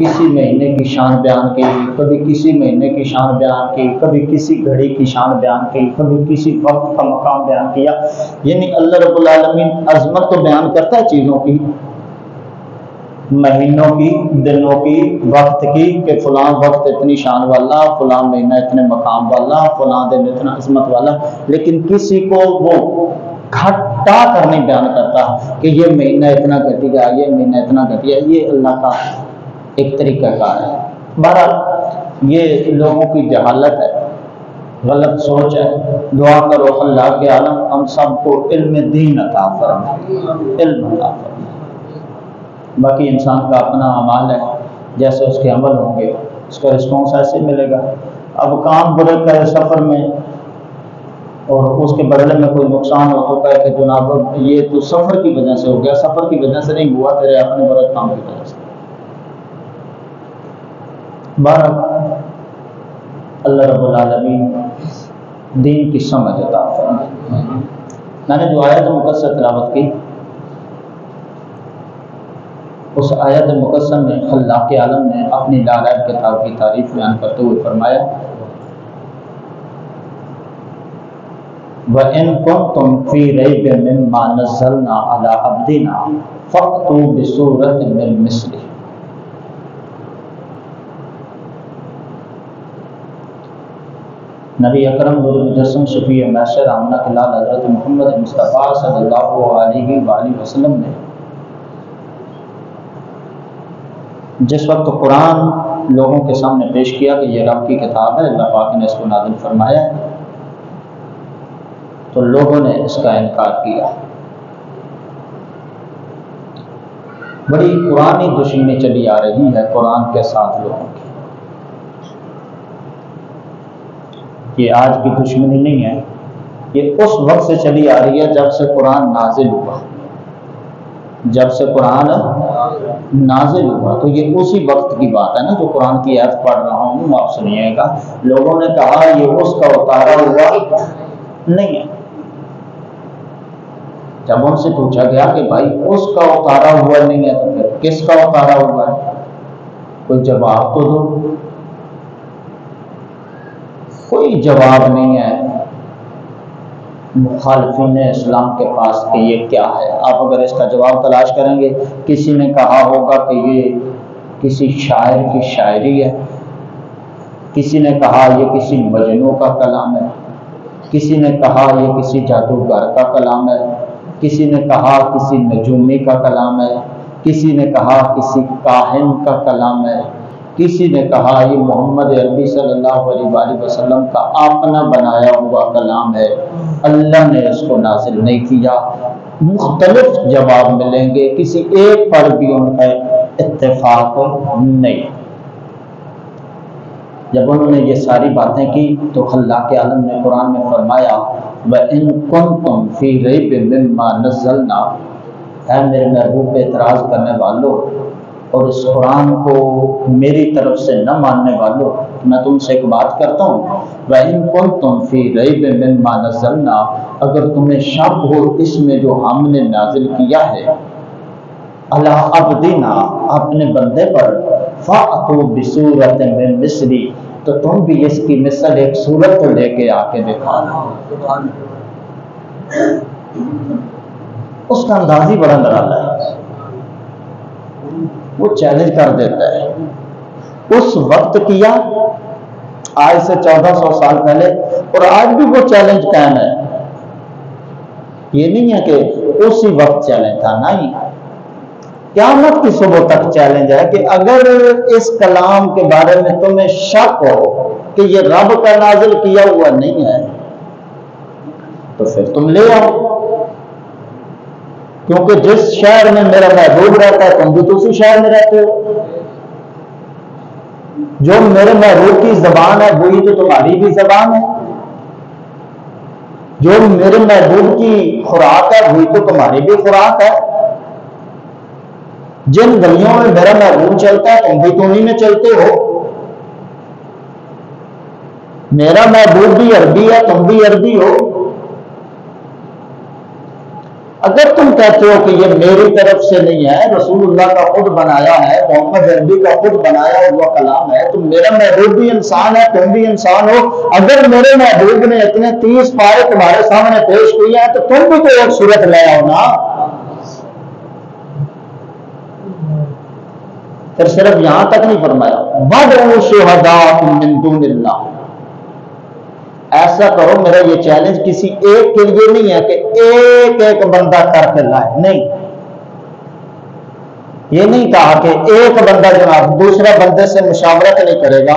کسی مہینے کی شان بیان کی، کبھی کسی مہینے کی شان بیان کی، کبھی کسی گھڑی کی شان بیان کی، کبھی کسی وقت کا مقام بیان کیا۔ یعنی اللہ رب العالمین عظمت تو بیان کرتا ہے چیزوں کی، مہینوں کی، دنوں کی، وقت کی، کہ فلاں وقت اتنی شان والا، فلاں مہینہ اتنے مقام والا، فلاں دن اتنا عظمت والا، لیکن کسی کو وہ گھٹا کر نہیں بیان کرتا کہ یہ مہینہ اتنا گھٹیا، یہ مہینہ اتنا گھٹیا۔ یہ اللہ کا ایک طریقہ کار ہے۔ بہرحال یہ لوگوں کی جہالت ہے، غلط سوچ ہے۔ دعا کرو اللہ کے عالم ہم سب کو علم دین عطا فرمائے، علم عطا فرمائے۔ باقی انسان کا اپنا اعمال ہے، جیسے اس کے عمل ہوں گے اس کا رسپانس ایسے ملے گا۔ اب کام برے کرے سفر میں اور اس کے بدلے میں کوئی نقصان ہو تو کہے کہ جناب یہ تو سفر کی وجہ سے ہو گیا، سفر کی وجہ سے نہیں ہوا، تیرے اپنے برے کام کی وجہ سے۔ بہرحال اللہ رب العالمین دین کی سمجھ عطا فرمائے۔ میں نے جو آیت مقدسہ تلاوت کی، اس آیت مقدسہ میں اللہ کے عالم نے اپنی لا ریب کتاب کی تعریف بیان کرتے ہوئے فرمایا وَإِن كُنتُمْ فِي رَيْبٍ مِّمَّا نَزَّلْنَا عَلَىٰ عَبْدِنَا فَأْتُوا بِسُورَةٍ مِّن مِّثْلِهِ۔ نبی اکرم نور مجسم شفیع محشر آمنہ کے لال حضرت محمد مصطفیٰ صلی اللہ علیہ وآلہ وسلم نے جس وقت قرآن لوگوں کے سامنے پیش کیا کہ یہ رب کی کتاب ہے، اللہ پاک نے اس کو نازل فرمایا، تو لوگوں نے اس کا انکار کیا۔ بڑی پرانی دشمنی چلی آ رہی ہے قرآن کے ساتھ لوگوں کی۔ یہ آج کی دشمنی نہیں ہے، یہ اس وقت سے چلی آ رہی ہے جب سے قرآن نازل ہوا، جب سے قرآن نازل ہوا۔ تو یہ اسی وقت کی بات ہے نا، جو قرآن کی آیت پڑھ رہا ہوں آپ سنیے گا۔ لوگوں نے کہا یہ اس کا اتارا ہوا نہیں ہے۔ جب ان سے پوچھا گیا کہ بھائی اس کا اتارا ہوا نہیں ہے تو پھر کس کا اتارا ہوا ہے، کوئی جواب تو دو۔ کوئی جواب نہیں ہے مخالفین اسلام کے پاس کہ یہ کیا ہے۔ آپ اگر اس کا جواب تلاش کریں گے، کسی نے کہا ہوگا کہ یہ کسی شاعر کی شاعری ہے، کسی نے کہا یہ کسی مجنوں کا کلام ہے، کسی نے کہا یہ کسی جادوگر کا کلام ہے، کسی نے کہا کسی نجومی کا کلام ہے، کسی نے کہا کسی کاہن کا کلام ہے، کسی نے کہا یہ محمد عربی صلی اللہ علیہ وآلہ وسلم کا اپنا بنایا ہوا کلام ہے، اللہ نے اس کو نازل نہیں کیا۔ مختلف جواب ملیں گے، کسی ایک پر بھی ان کا اتفاق نہیں۔ جب انہوں نے یہ ساری باتیں کی تو اللہ کے عالم نے قرآن میں فرمایا وَإِن كُنتُمْ فِي رَيْبٍ مِّمَّا نَزَّلْنَا، اے میرے محبوب پہ اعتراض کرنے والوں اور اس قرآن کو میری طرف سے نہ ماننے والوں، میں تم سے ایک بات کرتا ہوں، وَإِن كُنتُمْ فِي رَيْبٍ مِّمَّا نَزَّلْنَا، اگر تمہیں شک ہو اس میں جو ہم نے نازل کیا ہے عَلَىٰ عَبْدِنَا، اپنے بندے پر، فَأْتُوا بِسُورَةٍ مِّن مِّثْلِهِ، تو تم بھی اس کی مثل ایک صورت کو لے کے آ کے دکھانا۔ اس کا انداز ہی بڑا نرالا ہے، وہ چیلنج کر دیتا ہے۔ اس وقت کیا، آج سے 1400 سال پہلے، اور آج بھی وہ چیلنج قائم ہے۔ یہ نہیں ہے کہ اسی وقت چیلنج تھا، نہیں، قیامت کی صبح تک چیلنج ہے کہ اگر اس کلام کے بارے میں تمہیں شک ہو کہ یہ رب کا نازل کیا ہوا نہیں ہے تو پھر تم لے آؤ، کیونکہ جس شہر میں میرا محبوب رہتا ہے تم بھی تو اسی شہر میں رہتے ہو، جو میرے محبوب کی زبان ہے وہی تو تمہاری بھی زبان ہے، جو میرے محبوب کی خوراک ہے وہی تو تمہاری بھی خوراک ہے، جن گلیوں میں میرا محبوب چلتا ہے تم بھی تو انہی میں چلتے ہو، میرا محبوب بھی عربی ہے تم بھی عربی ہو، اگر تم کہتے ہو کہ یہ میری طرف سے نہیں ہے، رسول اللہ کا خود بنایا ہے، محمد عربی کا خود بنایا ہوا کلام ہے، تم میرا محبوب بھی انسان ہے، تم بھی انسان ہو، اگر میرے محبوب نے اتنے 30 پارے تمہارے سامنے پیش کیے ہیں تو تم بھی تو ایک صورت لے آؤ نا۔ پھر صرف یہاں تک نہیں فرمایا وَادْعُوا شُهَدَاءَكُم مِّن دُونِ اللَّهِ، ایسا کرو، میرا یہ چیلنج کسی ایک کے لیے نہیں ہے کہ ایک ایک بندہ کر کے لائے، نہیں، یہ نہیں کہا کہ ایک بندہ جناب دوسرے بندے سے مشاورت نہیں کرے گا،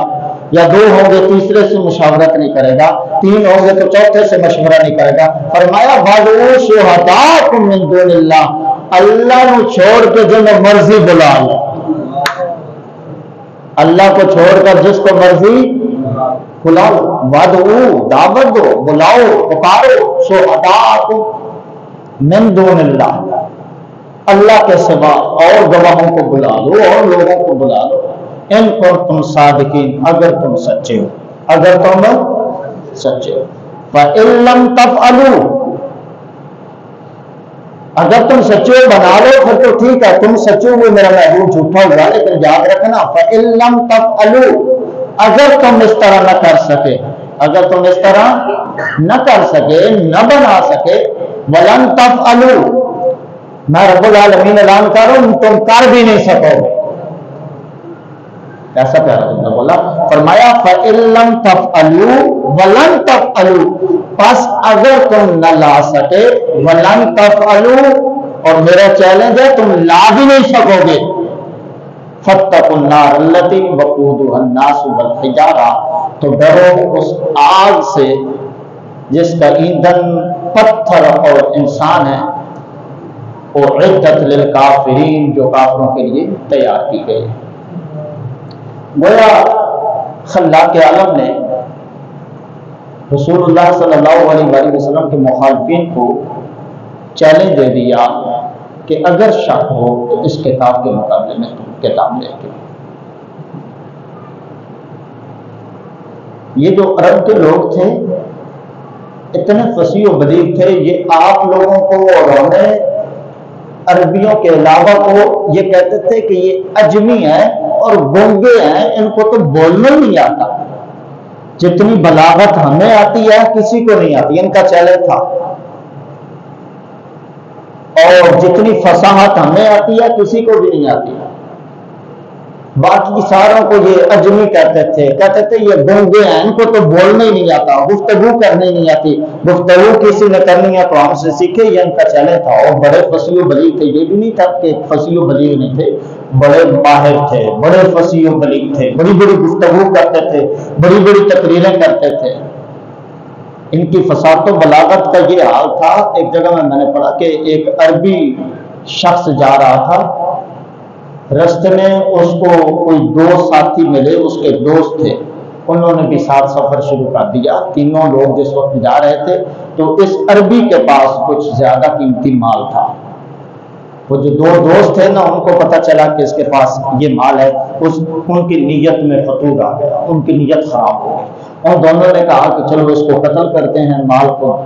یا 2 ہوں گے تیسرے سے مشاورت نہیں کرے گا، 3 ہوں گے تو چوتھے سے مشورہ نہیں کرے گا۔ فرمایا وَادْعُوا شُهَدَاءَكُم مِّن دُونِ اللَّهِ، اللہ کو چھوڑ کے جن مرضی بلا لو، اللہ کو چھوڑ کر جس کو مرضی بلاؤ، وَادْعُوا، دعوت دو، بلاؤ، پکارو، شُهَدَاءَكُم مِّن دُونِ اللَّهِ، اللہ کے سوا اور گواہوں کو بلا لو اور لوگوں کو بلا لو، ان کنتم صادقین، اگر تم سچے ہو، اگر تم سچے ہو، فَإِن لَّمْ تَفْعَلُوا، اگر تم سچے ہو بنا لو پھر تو ٹھیک ہے، تم سچے ہوئے میرا محبوب جھوٹا ہوا، لیکن یاد رکھنا فَإِن لَّمْ تَفْعَلُوا، اگر تم اس طرح نہ کر سکے، اگر تم اس طرح نہ کر سکے، نہ بنا سکے، وَلَن تَفْعَلُوا، میں رب العالمین اعلان کر رہا ہوں تم کر بھی نہیں سکو گے۔ ایسا پیارا جملہ بولا، فرمایا فَإِن لَّمْ تَفْعَلُوا وَلَن تَفْعَلُوا، پس اگر تم نہ لا سکے، وَلَن تَفْعَلُوا، اور میرا چیلنج ہے تم لا بھی نہیں سکو گے، فَاتَّقُوا النَّارَ الَّتِي وَقُودُهَا النَّاسُ وَالْحِجَارَةُ، تو ڈرو اس آگ سے جس کا ایندھن پتھر اور انسان ہے، اور عدت للکافرین، جو کافروں کے لیے تیار کی گئی۔ گویا خلاق عالم نے رسول اللہ صلی اللہ علیہ وآلہ وسلم کے مخالفین کو چیلنج دے دیا کہ اگر شک ہو تو اس کتاب کے مقابلے میں تم کتاب لے کے، یہ جو عرب کے لوگ تھے اتنے فصیح و بلیغ تھے، یہ آپ لوگوں کو اور ہمیں عربیوں کے علاوہ کو یہ کہتے تھے کہ یہ اجمی ہیں اور گونگے ہیں، ان کو تو بولنا ہی نہیں آتا، جتنی بلاغت ہمیں آتی ہے کسی کو نہیں آتی، ان کا چیلنج تھا، اور جتنی فصاحت ہمیں آتی ہے کسی کو بھی نہیں آتی، باقی ساروں کو یہ اجمی کہتے تھے یہ گونگے ہیں، ان کو تو بولنا ہی نہیں آتا، گفتگو کرنے نہیں آتی، گفتگو کسی نے کرنی ہے تو ہم سے سیکھے، یہ ان کا چیلنج تھا۔ اور بڑے فصیح و بلیغ تھے، یہ بھی نہیں تھا کہ فصیح و بلیغ نہیں تھے، بڑے ماہر تھے، بڑے فصیح و بلیغ تھے، بڑی بڑی گفتگو کرتے تھے، بڑی بڑی تقریریں کرتے تھے۔ ان کی فصاحت و بلاغت کا یہ حال تھا، ایک جگہ میں نے پڑھا کہ ایک عربی شخص جا رہا تھا، رستے میں اس کو کوئی 2 ساتھی ملے، اس کے دوست تھے، انہوں نے بھی ساتھ سفر شروع کر دیا، تینوں لوگ جس وقت جا رہے تھے تو اس عربی کے پاس کچھ زیادہ قیمتی مال تھا، وہ جو 2 دوست تھے نا ان کو پتہ چلا کہ اس کے پاس یہ مال ہے، ان کی نیت میں فتور آ گیا، ان کی نیت خراب ہو گئی، اور دونوں نے کہا کہ چلو اس کو قتل کرتے ہیں، مال کو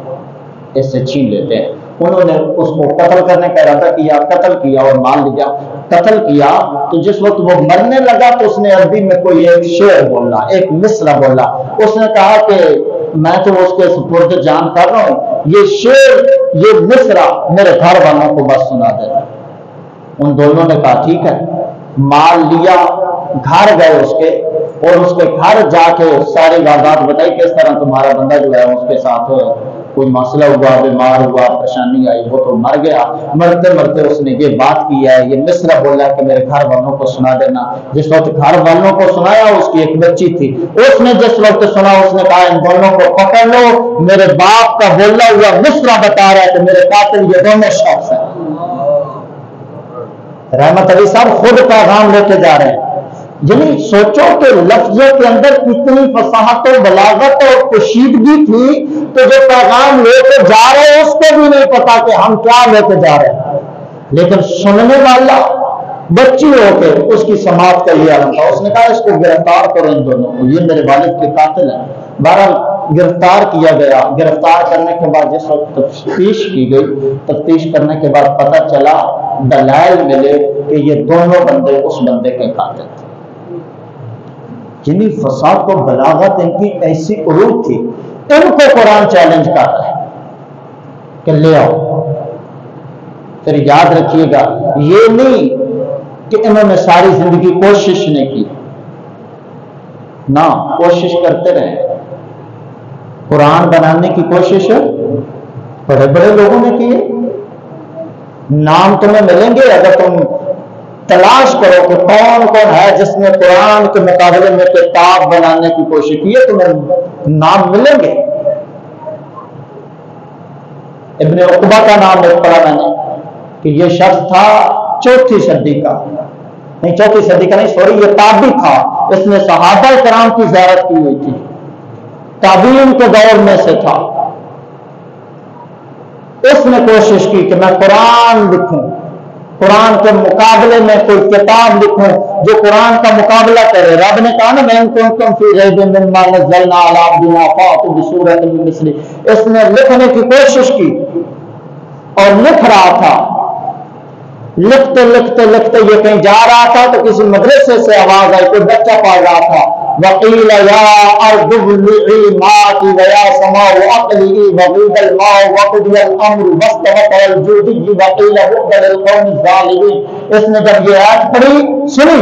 اس سے چھین لیتے ہیں۔ انہوں نے اس کو قتل کرنے کا ارادہ کیا، قتل کیا اور مال لیا۔ قتل کیا تو جس وقت وہ مرنے لگا تو اس نے عربی میں کوئی ایک شعر بولا، ایک مصرع بولا، اس نے کہا کہ میں تو اس کے سپرد جان کر رہا ہوں، یہ شعر، یہ مصرع میرے گھر والوں کو بس سنا دینا۔ ان دونوں نے کہا ٹھیک ہے، مال لیا، گھر گئے اس کے، اور اس کے گھر جا کے ساری واردات بتائی کہ اس طرح تمہارا بندہ جو ہے اس کے ساتھ کوئی مسئلہ ہوا، بیمار ہوا، پریشانی آئی، وہ تو مر گیا، مرتے مرتے اس نے یہ بات کی ہے، یہ مصرع بولا کہ میرے گھر والوں کو سنا دینا۔ جس وقت گھر والوں کو سنایا، اس کی ایک بچی تھی، اس نے جس وقت سنا اس نے کہا ان دونوں کو پکڑ لو، میرے باپ کا بولا ہوا مصرع بتا رہا ہے کہ میرے قاتل یہ دونوں شخص ہیں۔ رحمت علی صاحب خود پیغام لے کے جا رہے ہیں، یعنی سوچو کہ لفظوں کے اندر کتنی فصاحت و بلاغت اور کشیدگی تھی، تو جو پیغام لے کے جا رہے ہیں اس کو بھی نہیں پتا کہ ہم کیا لے کے جا رہے ہیں، لیکن سننے والا بچی ہو کے اس کی سماعت کا یہ عالم تھا، اس نے کہا اس کو گرفتار کرو، ان دونوں کو، یہ میرے والد کے قاتل ہیں۔ بہرحال گرفتار کیا گیا. گرفتار کرنے کے بعد جس وقت تفتیش کی گئی، تفتیش کرنے کے بعد پتہ چلا، دلائل ملے کہ یہ دونوں بندے اس بندے کے قاتل تھے. جنہیں فساد و بلاغت ان کی ایسی عروج تھی، ان کو قرآن چیلنج کر رہا ہے کہ لے آؤ. پھر یاد رکھیے گا، یہ نہیں کہ انہوں نے ساری زندگی کوشش نہیں کی، نہ کوشش کرتے رہے. قرآن بنانے کی کوشش بڑے بڑے لوگوں نے کی ہے. نام تمہیں ملیں گے اگر تم تلاش کرو کہ کون کون ہے جس نے قرآن کے مقابلے میں کتاب بنانے کی کوشش کی ہے، تمہیں نام ملیں گے. ابن عقبہ کا نام ایک پڑھا میں نے کہ یہ شخص تھا 4 صدی کا، نہیں 4 صدی کا نہیں، سوری، یہ تابعی تھا. اس نے صحابہ کرام کی زیارت کی ہوئی تھی، تابعین کے دور میں سے تھا. اس نے کوشش کی کہ میں قرآن لکھوں، قرآن کے مقابلے میں کوئی کتاب لکھوں جو قرآن کا مقابلہ کرے. رب نے کہا نا میں کنتم فی ریب مما نزلنا علی عبدنا فأتوا بسورۃ من مثلہ. اس نے لکھنے کی کوشش کی اور لکھ رہا تھا. لکھتے لکھتے لکھتے یہ کہیں جا رہا تھا تو کسی مدرسے سے آواز آئی، کوئی بچہ پڑھ رہا تھا، وقیل یا ارض ابلعی ماء ویا سماء اقلعی وغیض الماء وقضی الامر واستوت الجودی وقیل بعدا للقوم الظالمین. اس نے جب یہ آیت پڑھی، سنی،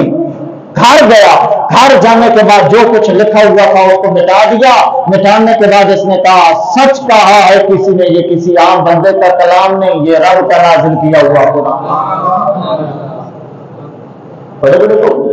گھر گیا. گھر جانے کے بعد جو کچھ لکھا ہوا تھا اس کو مٹا دیا. مٹانے کے بعد اس نے کہا سچ کہا ہے کسی نے، یہ کسی عام بندے کا کلام نہیں، یہ رب کا نازل کیا ہوا قرآن. بڑے بڑے لوگ.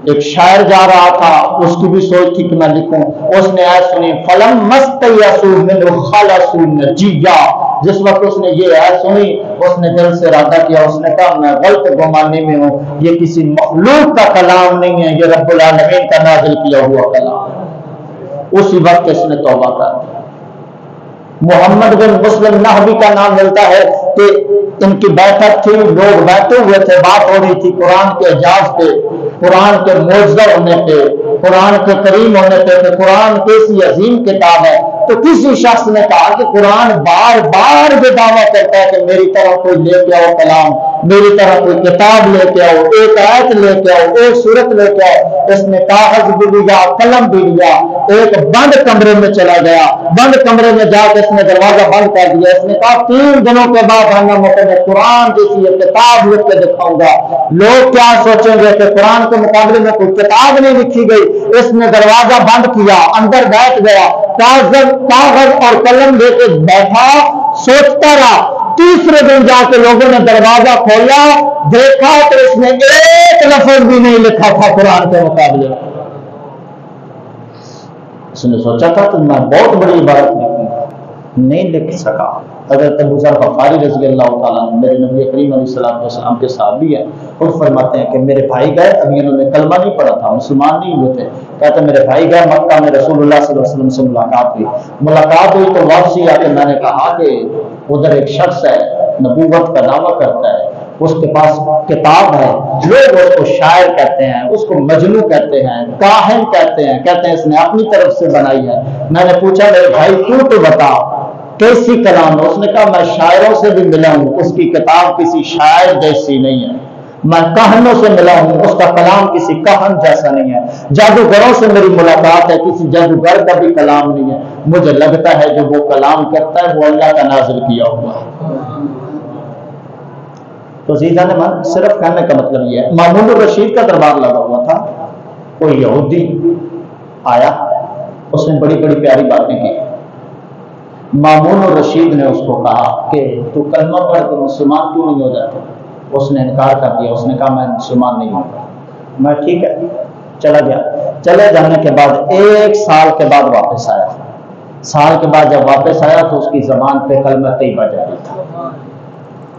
ایک شاعر جا رہا تھا، اس کی بھی سوچ تھی کہ میں لکھوں. اس نے آیت سنی، فلم مستیسوا منہ خلصوا نجیا. جس وقت اس نے یہ آیت سنی، اس نے دل سے ارادہ کیا، اس نے کہا میں غلط گمانے میں ہوں، یہ کسی مخلوق کا کلام نہیں ہے، یہ رب العالمین کا نازل کیا ہوا کلام ہے. اسی وقت اس نے توبہ کر دی. محمد بن مسلم نحوی کا نام ملتا ہے کہ ان کی بیٹھک تھی، لوگ بیٹھے ہوئے تھے، بات ہو رہی تھی قرآن کے اعجاز پہ، قرآن کے معجزہ ہونے پہ، قرآن کے کریم ہونے پہ کہ قرآن کیسی عظیم کتاب ہے. تو کسی شخص نے کہا کہ قرآن بار بار یہ دعویٰ کرتا ہے کہ میری طرح کوئی لے کے آؤ کلام، میری طرح کوئی کتاب لے کے آؤ، ایک آیت لے کے آؤ، ایک سورت لے کے آؤ. اس نے کاغذ بھی لیا، قلم بھی لیا، ایک بند کمرے میں چلا گیا. بند کمرے میں جا کے اس نے دروازہ بند کر دیا. اس نے کہا 3 دنوں کے بعد ہمیں موقع میں قرآن جیسی یہ کتاب لکھ کے دکھاؤں گا. لوگ کیا سوچیں گے کہ قرآن کے مقابلے میں کوئی کتاب نہیں لکھی گئی. اس نے دروازہ بند کیا، اندر بیٹھ گیا، کاغذ اور قلم لے کے بیٹھا، سوچتا رہا. تیسرے دن جا کے لوگوں نے دروازہ کھولا، دیکھا تو اس نے ایک لفظ بھی نہیں لکھا تھا قرآن کے مقابلے میں. اس نے سوچا تھا کہ میں بہت بڑی عبارت لکھوں گا، نہیں لکھ سکا. حضرت ابو ذر غفاری رضی اللہ تعالیٰ عنہ میرے نبی کریم علیہ السلام کے صحابی ہیں، خود فرماتے ہیں کہ میرے بھائی گئے، ابھی انہوں نے کلمہ نہیں پڑھا تھا، مسلمان نہیں ہوئے تھے. کہتے میرے بھائی گئے مکہ میں، رسول اللہ صلی اللہ علیہ وسلم سے ملاقات ہوئی تو واپسی آ کے میں نے کہا کہ ادھر ایک شخص ہے، نبوت کا دعویٰ کرتا ہے، اس کے پاس کتاب ہے، لوگ اس کو شاعر کہتے ہیں، اس کو مجنوں کہتے ہیں، کاہن کہتے ہیں، کہتے ہیں اس نے اپنی طرف سے بنائی ہے. میں نے پوچھا میرے بھائی تو بتا کیسی کلام ہے؟ اس نے کہا میں شاعروں سے بھی ملا ہوں، اس کی کتاب کسی شاعر جیسی نہیں ہے. میں کہنوں سے ملا ہوں، اس کا کلام کسی کہن جیسا نہیں ہے. جادوگروں سے میری ملاقات ہے، کسی جادوگر کا بھی کلام نہیں ہے. مجھے لگتا ہے جو وہ کلام کرتا ہے وہ اللہ کا نازل کیا ہوا ہے. تو عزیزان من، صرف کہنے کا مطلب یہ ہے. مامون الرشید کا دربار لگا ہوا تھا، کوئی یہودی آیا، اس نے بڑی بڑی پیاری باتیں کی. مامون الرشید نے اس کو کہا کہ تو کلمہ پڑھ کے مسلمان کیوں نہیں ہو جاتا؟ اس نے انکار کر دیا. اس نے کہا میں مسلمان نہیں ہوں. میں ٹھیک ہے، چلا گیا. چلے جانے کے بعد 1 سال کے بعد واپس آیا. سال کے بعد جب واپس آیا تو اس کی زبان پہ کلمہ طیبہ جاری تھا.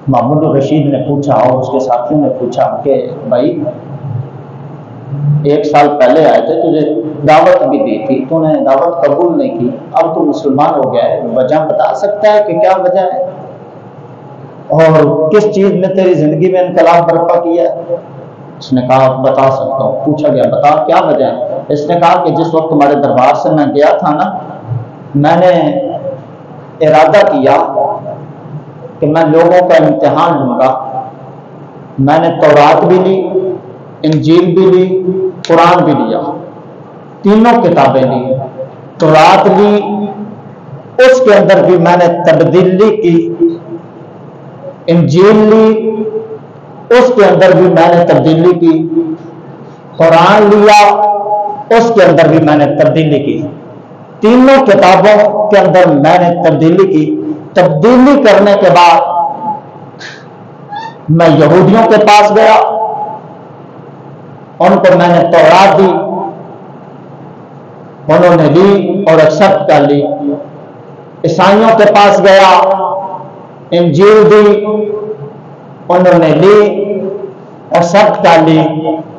مامون الرشید نے پوچھا اور اس کے ساتھیوں نے پوچھا کہ بھائی 1 سال پہلے آئے تھے، تجھے دعوت بھی دی تھی، تو نے دعوت قبول نہیں کی، اب تو مسلمان ہو گیا ہے، وجہ بتا سکتا ہے کہ کیا وجہ ہے اور کس چیز نے تیری زندگی میں انقلاب برپا کیا ہے؟ اس نے کہا بتا سکتا ہوں. پوچھا گیا بتا کیا وجہ ہے؟ اس نے کہا کہ جس وقت تمہارے دربار سے میں گیا تھا نا میں نے ارادہ کیا کہ میں لوگوں کا امتحان لوں گا. میں نے تورات بھی لی، انجیل بھی لی، قرآن بھی لیا، تینوں کتابیں لی. تورات لی، اس کے اندر بھی میں نے تبدیلی کی. انجیل لی، اس کے اندر بھی میں نے تبدیلی کی. قرآن لیا، اس کے اندر بھی میں نے تبدیلی کی. تینوں کتابوں کے اندر میں نے تبدیلی کی. تبدیلی کرنے کے بعد میں یہودیوں کے پاس گیا، ان کو میں نے تورات دی، انہوں نے لی اور ایکسپٹ کر لی. عیسائیوں کے پاس گیا، انجیل دی، انہوں نے لی، ایکسپٹ کر لی.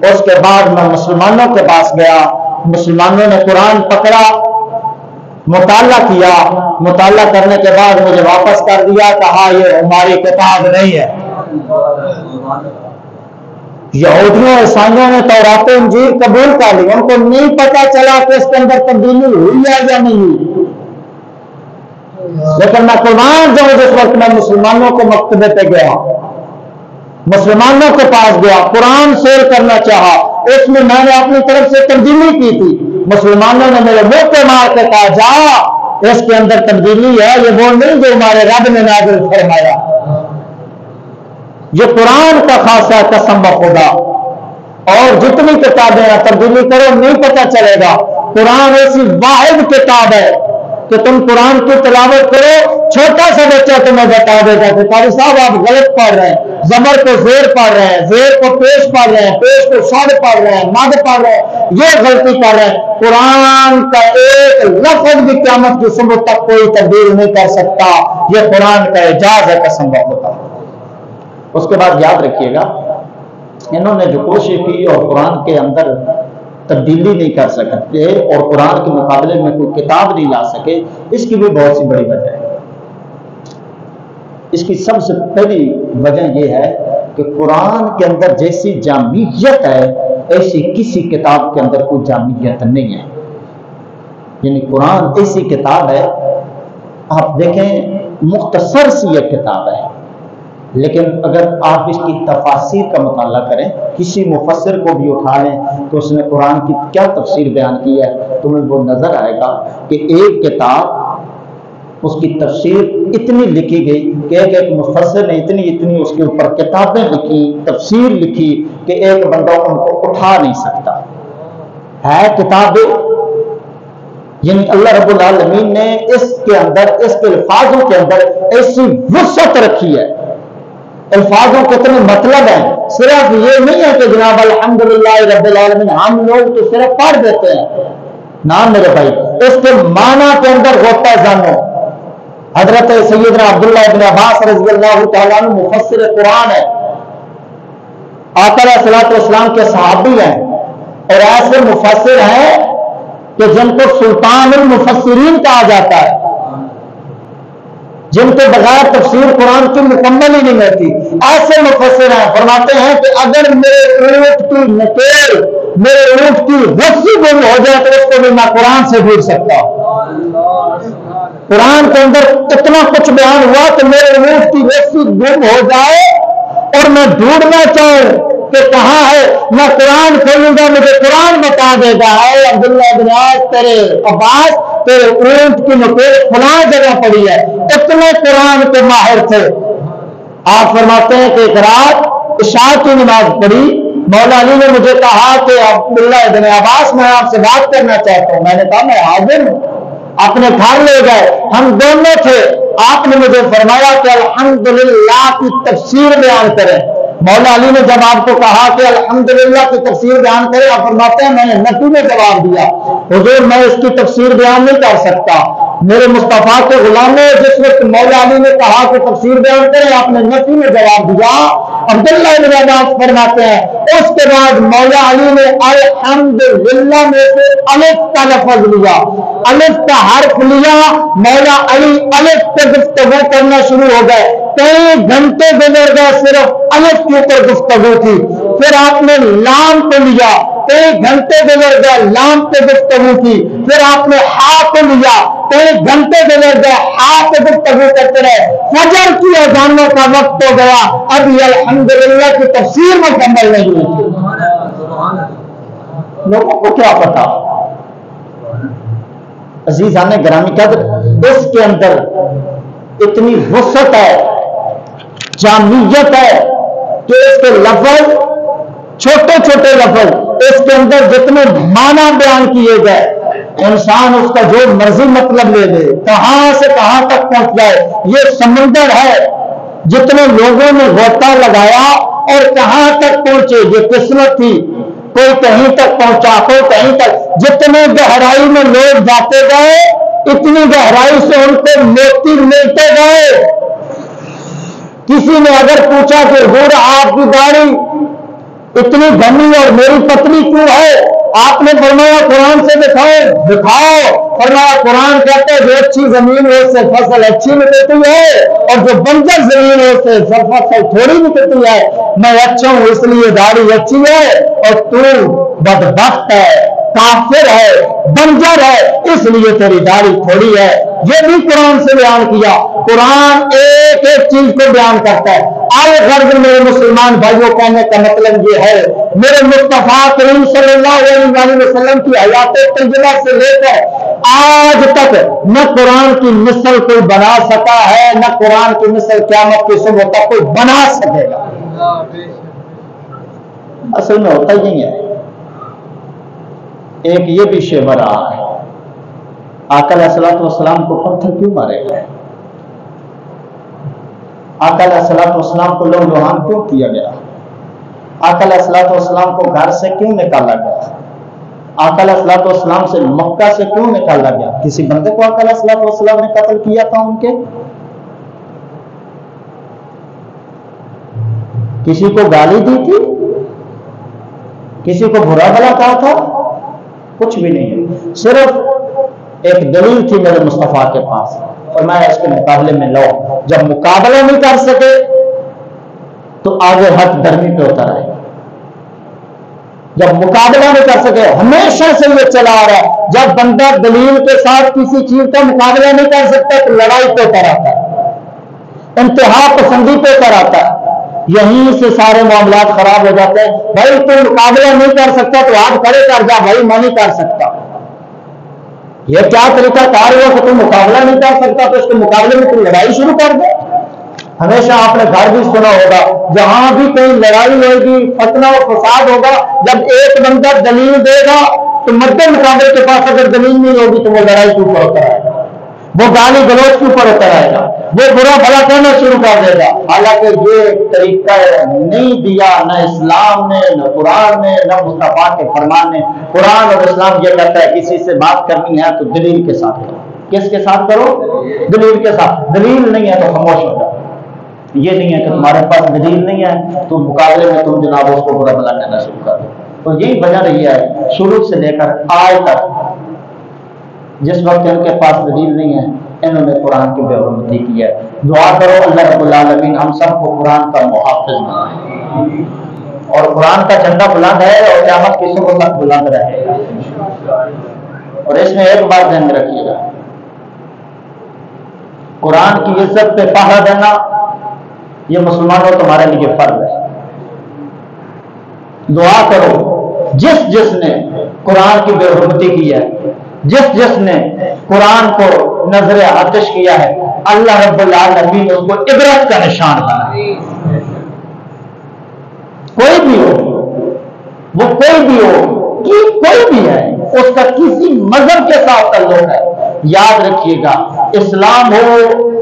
اس کے بعد میں مسلمانوں کے پاس گیا، مسلمانوں نے قرآن پکڑا، مطالعہ کیا. مطالعہ کرنے کے بعد مجھے واپس کر دیا، کہا یہ ہماری کتاب نہیں ہے. یہودیوں عیسائیوں نے تورات و انجیل قبول کر لی، ان کو نہیں پتا چلا کہ اس کے اندر تبدیلی ہوئی ہے یا نہیں ہوئی. لیکن میں قرآن جو جس وقت میں مسلمانوں کے مکتبے پہ گیا، مسلمانوں کے پاس گیا، قرآن سیل کرنا چاہا، اس میں میں نے اپنی طرف سے تبدیلی کی تھی. مسلمانوں نے میرے منہ پہ مار کے کہا جا، اس کے اندر تبدیلی ہے، یہ وہ نہیں جو ہمارے رب نے نازل فرمایا. یہ قرآن کا خاصہ قسم بخدا. اور جتنی کتابیں ہیں تبدیلی کرو نہیں پتہ چلے گا. قرآن ایسی واحد کتاب ہے کہ تم قرآن کی تلاوت کرو، چھوٹا سا بچہ تمہیں بتا دے گا کہ قاری صاحب آپ غلط پڑھ رہے ہیں، زبر کو زیر پڑھ رہے ہیں، زیر کو پیش پڑھ رہے ہیں، پیش کو شد پڑھ رہے ہیں، مد پڑھ رہے ہیں، یہ غلطی کر رہے ہیں. قرآن کا ایک لفظ بھی قیامت کی صبح تک کوئی تبدیل نہیں کر سکتا. یہ قرآن کا اعجاز ہے قسم بخدا. اس کے بعد یاد رکھیے گا، انہوں نے جو کوشش کی اور قرآن کے اندر تبدیلی نہیں کر سکتے اور قرآن کے مقابلے میں کوئی کتاب نہیں لا سکے، اس کی بھی بہت سی بڑی وجہ ہے. اس کی سب سے پہلی وجہ یہ ہے کہ قرآن کے اندر جیسی جامعیت ہے ایسی کسی کتاب کے اندر کوئی جامعیت نہیں ہے. یعنی قرآن ایسی کتاب ہے، آپ دیکھیں مختصر سی یہ کتاب ہے، لیکن اگر آپ اس کی تفاسیر کا مطالعہ کریں، کسی مفسر کو بھی اٹھا لیں تو اس نے قرآن کی کیا تفسیر بیان کی ہے، تمہیں وہ نظر آئے گا کہ ایک کتاب اس کی تفسیر اتنی لکھی گئی کہ ایک مفسر نے اتنی اس کے اوپر کتابیں لکھی، تفسیر لکھی کہ ایک بندہ ان کو اٹھا نہیں سکتا ہے. کتابیں یعنی اللہ رب العالمین نے اس کے اندر، اس کے الفاظوں کے اندر ایسی وسعت رکھی ہے. الفاظوں کے اتنے مطلب ہیں. صرف یہ نہیں ہے کہ جناب الحمدللہ رب العالمین ہم لوگ تو صرف پڑھ دیتے ہیں. نام میرے بھائی، اس کے معنی کے اندر غوطہ جانو. حضرت سیدنا عبداللہ ابن عباس رضی اللہ تعالیٰ عنہ مفسر قرآن ہے، آقا علیہ الصلوۃ والسلام کے صحابی ہیں، اور ایسے مفسر ہیں کہ جن کو سلطان المفسرین کہا جاتا ہے، جن کے بغیر تفسیر قرآن کی مکمل ہی نہیں ہوتی. ایسے مفسر ہیں، فرماتے ہیں کہ اگر میرے اونٹ کی نکیل، میرے اونٹ کی رسی گم ہو جائے تو اس کو بھی میں قرآن سے ڈھونڈ سکتا ہوں. قرآن کے اندر اتنا کچھ بیان ہوا کہ میرے اونٹ کی رسی گم ہو جائے اور میں ڈھونڈنا چاہوں کہ کہاں ہے، میں قرآن کھولوں گا مجھے قرآن بتا دے گا، اے عبداللہ بن عباس تیرے اونٹ کی نکیل فلاں جگہ پڑی ہے. اتنے قرآن کے ماہر تھے. آپ فرماتے ہیں کہ ایک رات عشاء کی نماز پڑھی، مولا علی نے مجھے کہا کہ عبداللہ بن عباس میں آپ سے بات کرنا چاہتا ہوں. میں نے کہا میں حاضر ہوں. اپنے گھر لے گئے، ہم دونوں تھے. آپ نے مجھے فرمایا کہ الحمدللہ کی تفسیر بیان کریں. مولا علی نے جب آپ کو کہا کہ الحمدللہ کی تفسیر بیان کریں، آپ فرماتے ہیں میں نے نفی میں جواب دیا، حضور میں اس کی تفسیر بیان نہیں کر سکتا. میرے مصطفیٰ کے غلام نے جس وقت مولا علی نے کہا کہ تفسیر بیان کریں، آپ نے نفی میں جواب دیا. عبداللہ بن عباس فرماتے ہیں اس کے بعد مولا علی نے الحمدللہ میں سے الف کا لفظ لیا، الف کا حرف لیا. مولا علی الف پہ گفتگو کرنا شروع ہو گئے. کئی گھنٹے گزر گئے صرف الف کے اوپر گفتگو تھی. پھر آپ نے لام کو لیا، کئی گھنٹے گزر گئے لام پہ گفتگو کی، پھر آپ نے ہا کو لیا، کئی گھنٹے گزر گئے ہا پہ گفتگو کرتے رہے، فجر کی اذانوں کا وقت ہو گیا، ابھی الحمدللہ کی تفسیر مکمل نہیں ہوئی تھی۔ لوگوں کو کیا پتا؟ عزیزان گرامی قدر، اس کے اندر اتنی وسعت ہے، جامعیت ہے کہ اس کے لفظ چھوٹے چھوٹے لفظ، اس کے اندر جتنے معنی بیان کیے گئے، انسان اس کا جو مرضی مطلب لے لے، کہاں سے کہاں تک پہنچ جائے۔ یہ سمندر ہے، جتنے لوگوں نے غوطہ لگایا اور کہاں تک پہنچے، یہ قسمت تھی، کوئی کہیں تک پہنچا، کوئی کہیں تک۔ جتنے گہرائی میں لوگ جاتے گئے، اتنی گہرائی سے ان کو موتی ملتے گئے۔ کسی نے اگر پوچھا کہ حضور آپ کی داڑھی اتنی گھنی اور میری پتلی کیوں ہے؟ آپ نے فرمایا قرآن سے دکھاؤ۔ فرمایا قرآن کہتا ہے جو اچھی زمین ہے اس سے فصل اچھی نکلتی ہے، اور جو بنجر زمین ہے اس سے فصل تھوڑی نکلتی ہے۔ میں اچھا ہوں اس لیے داڑھی اچھی ہے، اور تو بدبخت ہے، کافر ہے، بنجر ہے، اس لیے تیری داڑھی تھوڑی ہے۔ یہ بھی قرآن سے بیان کیا۔ قرآن ایک ایک چیز کو بیان کرتا ہے۔ الغرض میرے مسلمان بھائیوں، کہنے کا مطلب یہ ہے، میرے مصطفیٰ کریم صلی اللہ علیہ وسلم کی حیات طیبہ سے لے کر آج تک نہ قرآن کی مثل کوئی بنا سکا ہے، نہ قرآن کی مثل قیامت کی صبح تک کوئی بنا سکے گا۔ اصل میں ہوتا ہی ہے۔ ایک یہ بھی شیوا رہا ہے، آقا علیہ الصلوۃ والسلام کو پتھر کیوں مارے گئے؟ آقا علیہ الصلوۃ والسلام کو لوہ لوہان کیوں کیا گیا؟ آقا علیہ الصلوۃ والسلام کو گھر سے کیوں نکالا گیا؟ آقا علیہ الصلوۃ والسلام سے مکہ سے کیوں نکالا گیا؟ کسی بندے کو آقا علیہ الصلوۃ والسلام نے قتل کیا تھا ان کے؟ کسی کو گالی دی تھی؟ کسی کو برا بھلا کہا تھا؟ کچھ بھی نہیں، صرف ایک دلیل تھی میرے مصطفیٰ کے پاس، فرمایا اس کے مقابلے میں لو۔ جب مقابلہ نہیں کر سکے تو آگے ہاتھ درمی پہ اتر آئے۔ جب مقابلہ نہیں کر سکے، ہمیشہ سے یہ چلا آ رہا ہے، جب بندہ دلیل کے ساتھ کسی چیز کا مقابلہ نہیں کر سکتا تو لڑائی پہ اتر آتا ہے، انتہا پسندی پہ اتر آتا ہے۔ یہیں سے سارے معاملات خراب ہو جاتے ہیں۔ بھائی تو مقابلہ نہیں کر سکتا تو ہاتھ کھڑے کر جا، بھائی میں نہیں کر سکتا۔ یہ کیا طریقہ کار ہوا کہ تم مقابلہ نہیں کر سکتا تو اس کے مقابلے میں تم لڑائی شروع کر دے؟ ہمیشہ آپ نے گھر بھی سنا ہوگا، جہاں بھی کہیں لڑائی ہوگی، فتنہ و فساد ہوگا، جب ایک بندہ دلیل دے گا تو مد مقابلے کے پاس اگر دلیل نہیں ہوگی تو وہ لڑائی کے اوپر اتر آئے گا، وہ گالی گلوچ کے اوپر اتر آئے گا، وہ برا بھلا کہنا شروع کر دے گا۔ حالانکہ یہ طریقہ نہیں دیا نہ اسلام نے، نہ قرآن نے، نہ مصطفیٰ کے فرمان نے۔ قرآن اور اسلام یہ کہتا ہے کسی سے بات کرنی ہے تو دلیل کے ساتھ کرو۔ کس کے ساتھ کرو؟ دلیل کے ساتھ۔ دلیل نہیں ہے تو خاموش ہو جاؤ۔ یہ نہیں ہے کہ تمہارے پاس دلیل نہیں ہے تو مقابلے میں تم جناب اس کو برا بھلا کہنا شروع کر دو۔ تو یہی وجہ رہی ہے شروع سے لے کر آج تک، جس وقت ان کے پاس دلیل نہیں ہے انہوں نے قرآن کی بے حرمتی کی ہے۔ دعا کرو اللہ رب العالمین ہم سب کو قرآن کا محافظ بنائے، اور قرآن کا جھنڈا بلند ہے اور قیامت کی صبح تک بلند رہے گا۔ اور اس میں ایک بات ذہن میں رکھیے گا، قرآن کی عزت پہ پہرا دینا یہ مسلمانوں تمہارے لیے فرض ہے۔ دعا کرو جس نے قرآن کی بے حرمتی کی ہے، جس نے قرآن کو نظر آتش کیا ہے، اللہ رب العالمین اس کو عبرت کا نشان بنائے۔ کوئی بھی ہو، وہ کوئی بھی ہو، کوئی بھی ہے، اس کا کسی مذہب کے ساتھ تعلق ہے، یاد رکھیے گا، اسلام ہو،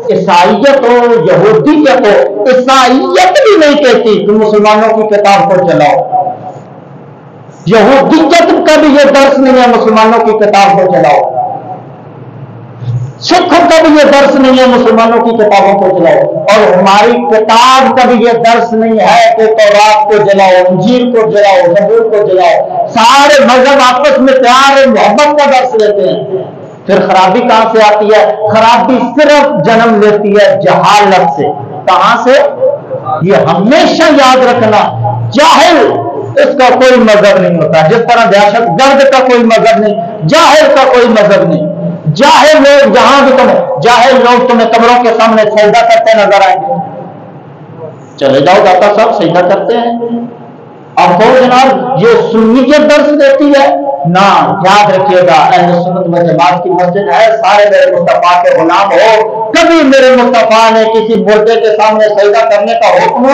عیسائیت ہو، یہودیت ہو، عیسائیت بھی نہیں کہتی کہ مسلمانوں کی کتاب کو چلاؤ، یہودیت کا بھی یہ درس نہیں ہے مسلمانوں کی کتاب کو چلاؤ، سکھوں کا بھی یہ درس نہیں ہے مسلمانوں کی کتابوں کو جلاؤ، اور ہماری کتاب کا بھی یہ درس نہیں ہے کہ تورات کو جلاؤ، انجیل کو جلاؤ، زبور کو جلاؤ۔ سارے مذہب آپس میں پیار اور محبت کا درس لیتے ہیں۔ پھر خرابی کہاں سے آتی ہے؟ خرابی صرف جنم لیتی ہے جہالت سے۔ کہاں سے؟ یہ ہمیشہ یاد رکھنا، جاہل اس کا کوئی مذہب نہیں ہوتا، جس طرح دہشت گرد کا کوئی مذہب نہیں، جاہل کا کوئی مذہب نہیں۔ جاہل لوگ جہاں بھی تمہیں قبروں کے سامنے سجدہ کرتے نظر آئیں گے، چلے جاؤ داتا صاحب سجدہ کرتے ہیں، اب تو جناب یہ سنیت درس دیتی ہے نہ۔ یاد رکھیے گا اہل سنت و جماعت کی مسجد ہے، سارے میرے مصطفیٰ کے غلام ہو، کبھی میرے مصطفیٰ نے کسی مردے کے سامنے سجدہ کرنے کا حکم،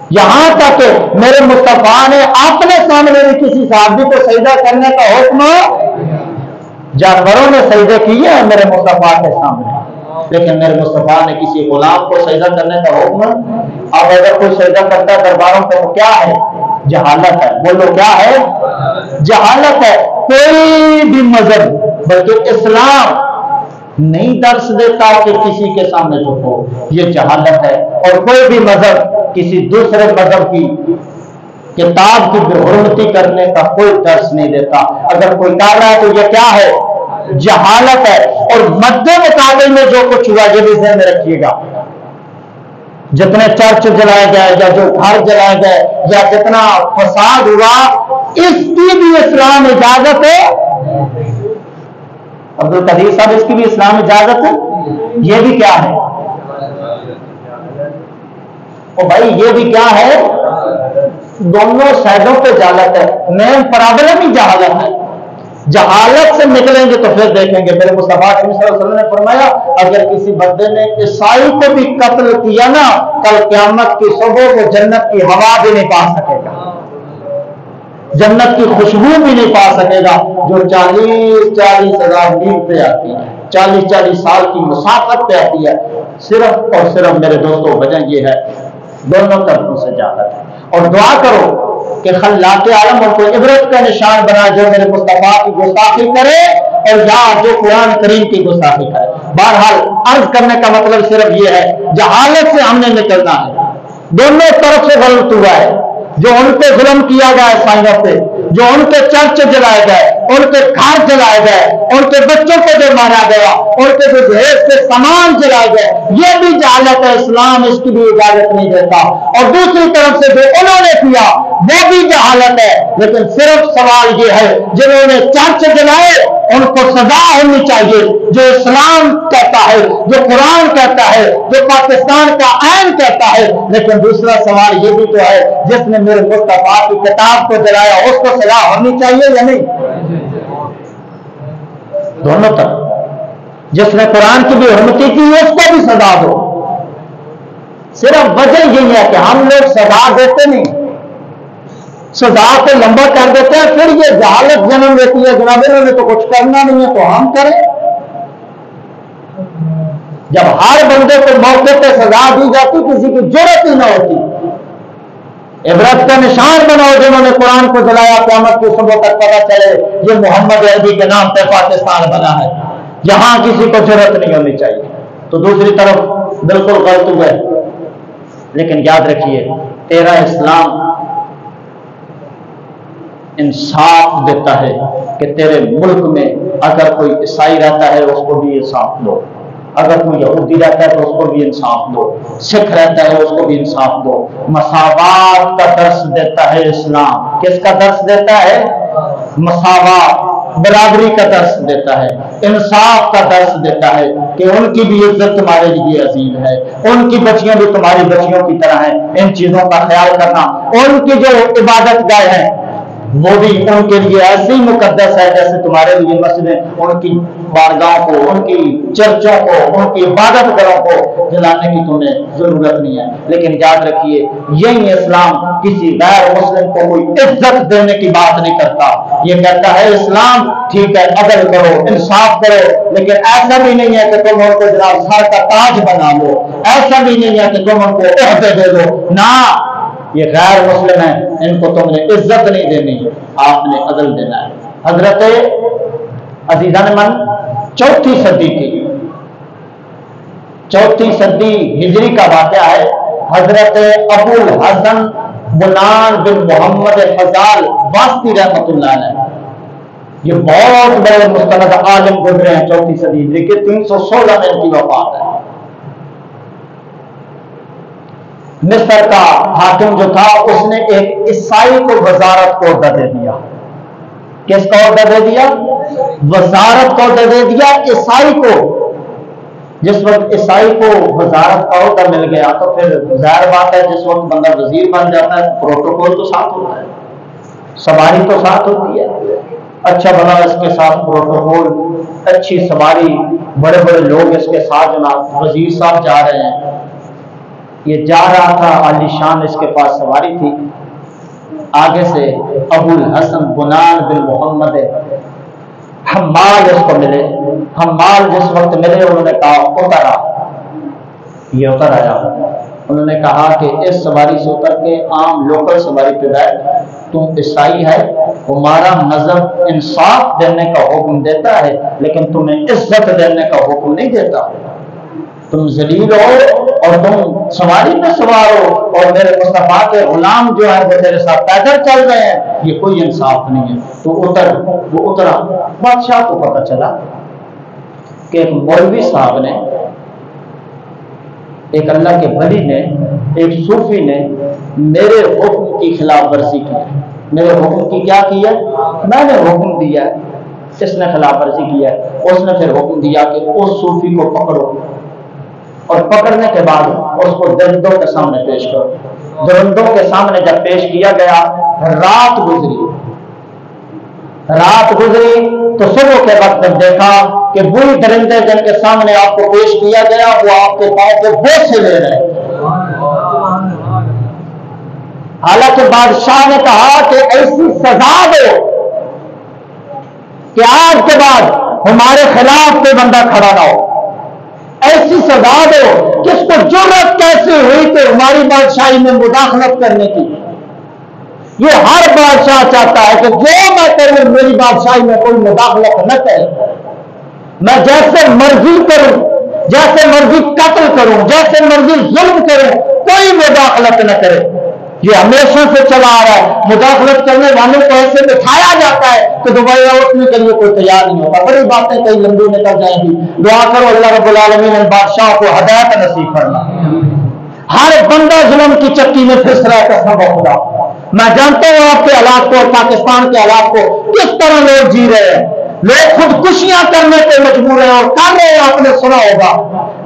یہاں تک میرے مصطفیٰ نے اپنے سامنے بھی کسی صحابی کو سجدہ کرنے کا حکم، جانوروں نے سجدے کیے ہیں میرے مصطفیٰ کے سامنے، لیکن میرے مصطفیٰ نے کسی غلام کو سجدہ کرنے کا حکم۔ اب اگر کوئی سجدہ کرتا ہے درباروں پہ تو کیا ہے؟ جہالت ہے۔ بولو کیا ہے؟ جہالت ہے۔ کوئی بھی مذہب بلکہ اسلام نہیں درس دیتا کہ کسی کے سامنے جھکو، یہ جہالت ہے۔ اور کوئی بھی مذہب کسی دوسرے مذہب کی کتاب کی بے حرمتی کرنے کا کوئی درس نہیں دیتا۔ اگر کوئی کر رہا ہے تو یہ کیا ہے؟ جہالت ہے۔ اور مد مقابل میں جو کچھ ہوا یہ بھی ذہن میں رکھیے گا، جتنے چرچ جلائے گئے یا جو گھر جلائے گئے یا جتنا فساد ہوا، اس کی بھی اسلام اجازت ہے؟ عبدالقدیر صاحب اس کی بھی اسلام اجازت ہے؟ یہ بھی کیا ہے؟ او بھائی یہ بھی کیا ہے؟ دونوں سائڈوں پہ جہالت ہے، مین پرابلم ہی جہالت ہے۔ جہالت سے نکلیں گے تو پھر دیکھیں گے میرے مصطفیٰ صلی اللہ علیہ وسلم نے فرمایا اگر کسی بندے نے عیسائی کو بھی قتل کیا نا، کل قیامت کی صبح وہ جنت کی ہوا بھی نہیں پا سکے گا، جنت کی خوشبو بھی نہیں پا سکے گا، جو 40 ہزار میل پہ آتی ہے، 40 سال کی مسافت پہ آتی ہے۔ صرف اور صرف میرے دوستوں وجہ یہ ہے دونوں طرفوں سے جہالت ہے۔ اور دعا کرو کہ خلاق عالم اور کو عبرت کا نشان بنا جو میرے مصطفیٰ کی گستاخی کرے اور یا جو قرآن کریم کی گستاخی کرے۔ بہرحال عرض کرنے کا مطلب صرف یہ ہے جہالت سے ہم نے نکلنا ہے۔ دونوں طرف سے غلط ہوا ہے، جو ان پہ ظلم کیا گیا عیسائیوں پہ، جو ان کے چرچ جلائے گئے، ان کے گھر جلائے گئے، ان کے بچوں کو جو مارا گیا، ان کے جو جہیز کے سامان جلائے گئے، یہ بھی جہالت ہے، اسلام اس کی بھی اجازت نہیں دیتا۔ اور دوسری طرف سے جو انہوں نے کیا وہ بھی جہالت ہے، لیکن صرف سوال یہ ہے جنہوں نے چرچ جلائے ان کو سزا ہونی چاہیے، جو اسلام کہتا ہے، جو قرآن کہتا ہے، جو پاکستان کا آئین کہتا ہے۔ لیکن دوسرا سوال یہ بھی تو ہے جس نے میرے مصطفیٰ کی کتاب کو جلایا اس کو سزا ہونی چاہیے یا نہیں؟ دونوں طرف، جس نے قرآن کی بھی حرمتی کی اس کو بھی سزا دو۔ صرف وجہ یہی ہے کہ ہم لوگ سزا دیتے نہیں، سزا کو لمبا کر دیتے ہیں، پھر یہ جہالت جنم لیتی ہے جناب انہوں نے تو کچھ کرنا نہیں ہے تو ہم کریں۔ جب ہر بندے کو موقع پہ سزا دی جاتی کسی کی جرات ہی نہ ہوتی۔ عبرت کا نشان بناؤ جنہوں نے قرآن کو جلایا، قیامت کی صبح تک پتہ چلے یہ محمد عربی کے نام پہ پاکستان بنا ہے، یہاں کسی کو جرات نہیں ہونی چاہیے۔ تو دوسری طرف بالکل غلط ہوئے، لیکن یاد رکھیے تیرا اسلام انصاف دیتا ہے کہ تیرے ملک میں اگر کوئی عیسائی رہتا ہے اس کو بھی انصاف دو، اگر کوئی یہودی رہتا ہے تو اس کو بھی انصاف دو، سکھ رہتا ہے اس کو بھی انصاف دو۔ مساوات کا درس دیتا ہے اسلام۔ کس کا درس دیتا ہے؟ مساوات، برابری کا درس دیتا ہے، انصاف کا درس دیتا ہے کہ ان کی بھی عزت تمہارے لیے عظیم ہے، ان کی بچیاں بھی تمہاری بچیوں کی طرح ہیں، ان چیزوں کا خیال کرنا۔ ان کی جو عبادت گاہ ہیں وہ بھی ان کے لیے ایسی مقدس ہے جیسے تمہارے لیے مسجدیں، ان کی بارگاہوں کو، ان کی چرچوں کو، ان کی عبادت گاہوں کو جلانے کی تمہیں ضرورت نہیں ہے۔ لیکن یاد رکھیے یہی اسلام کسی غیر مسلم کو کوئی عزت دینے کی بات نہیں کرتا۔ یہ کہتا ہے اسلام ٹھیک ہے عدل کرو، انصاف کرو، لیکن ایسا بھی نہیں ہے کہ تم ان کو جناب سر کا تاج بنا لو، ایسا بھی نہیں ہے کہ تم ان کو عہدے دے دو، نہ، یہ غیر مسلم ہیں، ان کو تم نے عزت نہیں دینی، آپ نے عدل دینا ہے۔ حضرت عزیزان من چوتھی صدی ہجری کا واقعہ ہے۔ حضرت ابو الحسن بنان بن محمد فضال واسطی رحمۃ اللہ علیہ، یہ بہت بڑے مستند عالم گزرے ہیں چوتھی صدی ہجری کے، 316 میں ان کی وفات ہے۔ مصر کا حاکم جو تھا اس نے ایک عیسائی کو وزارت کو عہدہ دے دیا. کس کا عہدہ دے دیا؟ وزارت کا عہدہ دے دیا عیسائی کو. جس وقت عیسائی کو وزارت کا عہدہ مل گیا تو پھر ظاہر بات ہے جس وقت بندہ وزیر بن جاتا ہے پروٹوکول تو ساتھ ہوتا ہے, سواری تو ساتھ ہوتی ہے. اچھا بنا اس کے ساتھ پروٹوکول, اچھی سواری, بڑے بڑے لوگ اس کے ساتھ. جناب وزیر صاحب جا رہے ہیں, یہ جا رہا تھا عالی شان, اس کے پاس سواری تھی. آگے سے ابو الحسن بنان بن محمد حمال اس کو ملے. حمال جس وقت ملے انہوں نے کہا اتر آ. یہ اتر آیا. انہوں نے کہا کہ اس سواری سے اتر کے عام لوکل سواری پہ بیٹھ, تم عیسائی ہے, ہمارا مذہب انصاف دینے کا حکم دیتا ہے لیکن تمہیں عزت دینے کا حکم نہیں دیتا. تم ذلیل ہو اور تم سواری میں سوار ہو اور میرے مصطفیٰ کے غلام جو ہے وہ تیرے ساتھ پیدل چل رہے ہیں, یہ کوئی انصاف نہیں ہے, تو اتر. وہ اترا. بادشاہ کو پتہ چلا کہ ایک مولوی صاحب نے, ایک اللہ کے ولی نے, ایک صوفی نے میرے حکم کی خلاف ورزی کی. میرے حکم کی کیا کی ہے؟ میں نے حکم دیا ہے, اس نے خلاف ورزی کیا ہے. اس نے پھر حکم دیا کہ اس صوفی کو پکڑو اور پکڑنے کے بعد اس کو درندوں کے سامنے پیش کرو. درندوں کے سامنے جب پیش کیا گیا, رات گزری تو صبح کے وقت جب دیکھا کہ وہی درندے جن کے سامنے آپ کو پیش کیا گیا وہ آپ کے پاؤں کو بوسے لے رہے ہیں. حالانکہ بادشاہ نے کہا کہ ایسی سزا دو کہ آج کے بعد ہمارے خلاف کوئی بندہ کھڑا نہ ہو. ایسی سزا دو کہ اس کو جرأت کیسے ہوئی کہ ہماری بادشاہی میں مداخلت کرنے کی. یہ ہر بادشاہ چاہتا ہے کہ جو میں کروں میری بادشاہی میں کوئی مداخلت نہ کرے. میں جیسے مرضی کروں, جیسے مرضی قتل کروں, جیسے مرضی ظلم کروں, کوئی مداخلت نہ کرے. یہ ہمیشہ سے چلا آ رہا ہے. مداخلت کرنے والوں کو ایسے بٹھایا جاتا ہے کہ دوبارہ اٹھنے کے لیے کوئی تیار نہیں ہوتا. بڑی باتیں کئی لمبی نکل جائیں گی. دعا کرو اللہ رب العالمین ان بادشاہ کو ہدایت نصیب کرنا. ہر بندہ ظلم کی چکی میں پھنس رہا ہے قسم خدا. میں جانتا ہوں آپ کے حالات کو اور پاکستان کے حالات کو, کس طرح لوگ جی رہے ہیں. لوگ خودکشیاں کرنے پہ مجبور ہیں اور کر رہے ہیں, آپ نے سنا ہوگا,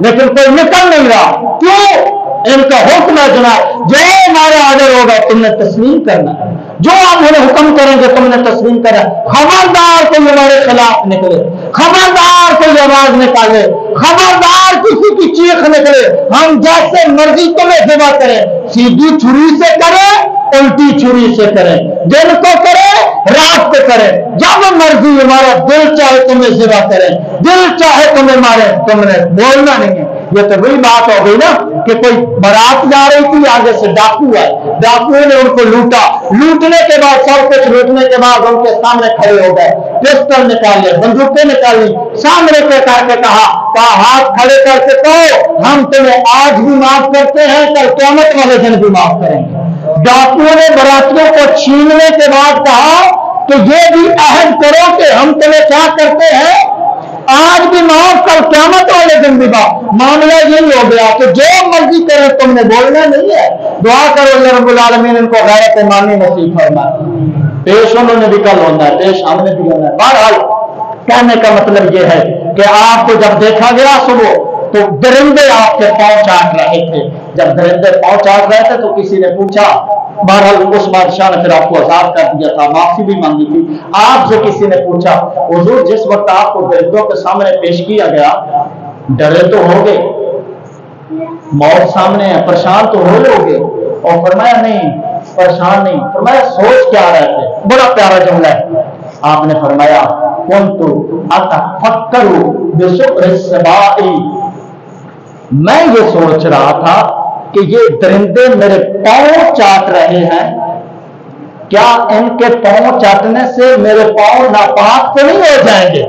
لیکن کوئی نکل نہیں رہا. کیوں؟ ان کا حکم ہے جناب, جو ہمارا آڈر ہوگا تم نے تسلیم کرنا ہے, جو آپ انہیں حکم کریں گے تم نے تسلیم کرنا. خبردار کوئی ہمارے خلاف نکلے, خبردار کوئی آواز نکالے, خبردار کسی کی چیخ نکلے, ہم جیسے مرضی تمہیں ذبح کریں. سیدھی چھری سے کریں, الٹی چھری سے کریں, دن کو کریں, رات کو کریں, جب مرضی. ہمارا دل چاہے تمہیں ذبح کریں, دل چاہے تمہیں مارے, تم نے بولنا نہیں ہے. یہ تو وہی بات ہو گئی نا کہ کوئی بارات جا رہی تھی, آگے سے ڈاکو ہے, ڈاکوؤں نے ان کو لوٹا. لوٹنے کے بعد سب کچھ لوٹنے کے بعد ان کے سامنے کھڑے ہو گئے, پسٹل نکالے, بندوقیں نکالی, سامنے پہ کر کے کہا ہاتھ کھڑے کر کے کہو ہم تمہیں آج بھی معاف کرتے ہیں, کل قیامت والے دن بھی معاف کریں گے. ڈاکوؤں نے براتیوں کو چھیننے کے بعد کہا کہ یہ بھی عہد کرو کہ ہم تمہیں کیا کرتے ہیں, آج بھی معاف, کل قیامت والے دن بھی معاف. معاملہ یہی ہو گیا کہ جو مرضی کرے تم نے بولنا نہیں ہے. دعا کرو اللہ رب العالمین ان کو غیرت ایمانی نصیب فرمائے. پیش انہوں نے بھی کل ہونا ہے, پیش ہم نے بھی ہونا ہے. بہرحال کہنے کا مطلب یہ ہے کہ آپ کو جب دیکھا گیا صبح تو درندے آپ کے پاؤں چاٹ رہے تھے. جب درندے پاؤں چاٹ رہے تھے تو کسی نے پوچھا, بہرحال اس بادشاہ نے پھر آپ کو آزاد کر دیا تھا, معافی بھی مانگی تھی. آپ سے کسی نے پوچھا حضور جس وقت آپ کو درندوں کے سامنے پیش کیا گیا ڈرے تو ہو گئے, موت سامنے ہے, پریشان تو ہو لو گے؟ اور فرمایا نہیں پریشان نہیں. فرمایا سوچ کیا رہے تھے؟ بڑا پیارا جملہ ہے. آپ نے فرمایا کنتُ اتفکر بسؤر السباع, میں یہ سوچ رہا تھا کہ یہ درندے میرے پاؤں چاٹ رہے ہیں, کیا ان کے پاؤں چاٹنے سے میرے پاؤں ناپاک تو نہیں ہو جائیں گے؟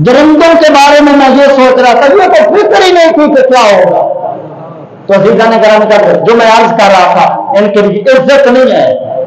درندوں کے بارے میں یہ سوچ رہا تھا, یہ تو فکر ہی نہیں تھی کہ کیا ہوگا. تو عزیزان گرامی کا جو میں عرض کر رہا تھا, ان کے لیے عزت نہیں ہے,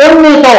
1900।